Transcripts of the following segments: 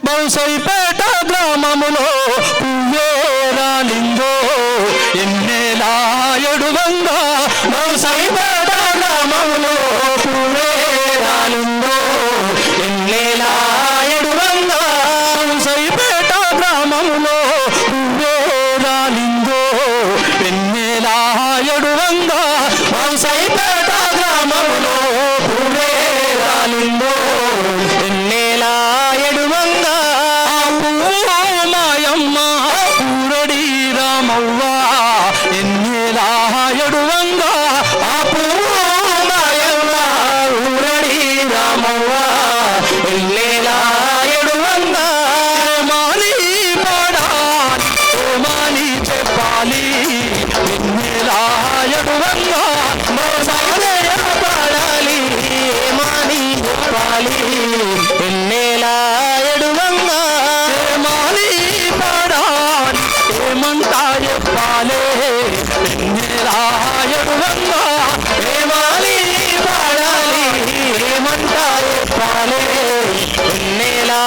బౌసైపేట గ్రామములో పువ్వే రాలిందో ఎన్నెలా ఎడువంగా బౌసైపేట గ్రామములో పువ్వే రాలిందో ఎన్నెలా ఎడువంగా బౌసైపేట గ్రామములో పువ్వే రాలిందో ఎన్నెలా ఎడువంగా బౌసైపేట గ్రామములో పువ్వే రాలిందో ఎన్నెలా ఎడువంగా మాయమ్మ పూరడి రామవ్వ ఎన్నెలా ఎడువంగా ఆ పువ్వు మాయమ్మ పూరడి రామవ్వ ఎన్నెలా ఎడువంగా మాని పాడాలి మాని చెప్పాలి ఎన్నెలా ఎడువంగా పాడాలి మాని చెప్పాలి ఎన్నెలా ఎడువంగా మాని పాడాలి ఏమంటా చెప్పాలి ఎన్నెలా ఎడువంగా ఏమాలి పాడాలి ఏమంటా చెప్పాలి ఎన్నెలా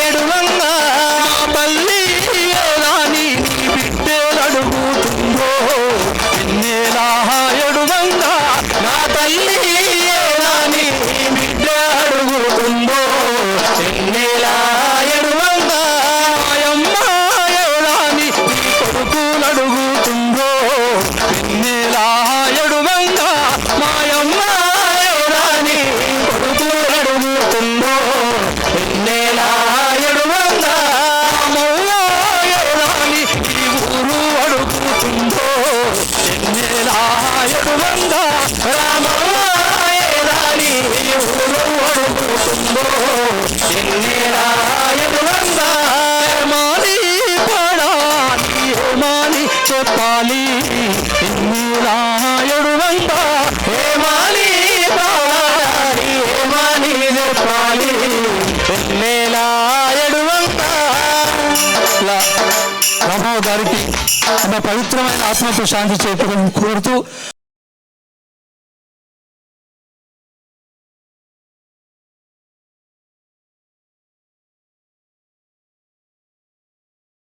ఎడువంగా పల్లి ఏదాని బిడ్డలడుగుతుందో ఎన్నెలా ఎడువంగా నా తల్లి ఏదాని బిడ్డ అడుగుతుందో ఎన్నెలా ఎడువంగా మాయమ్మ ఏదాని కొడుకులు అడుగుతుందో ఎన్నెలా ఎడువంగా మాయమ్మ ఏదాని కొడుకులు అడుగుతుందో ఎన్నెలా ఎడువంగా మౌల ఏదాని ఈ ఊరు అడుగుతుందో ఎన్నెలా ఎడువంగా రామవ్వ ఏదాని ఈ ఊరు అడుగుతుందో ఎన్నెలా ఎడువంగా మాని పాడాలి ఏమాని చెప్పాలి ఎన్నెలా ఎడువంగా ఏమాని పాడాలి ఏమాని చెప్పాలి ఎన్నెలా ఎడువంగా రామారావు గారికి ఆమె పవిత్రమైన ఆత్మకు శాంతి చేకూరని కోరుతూ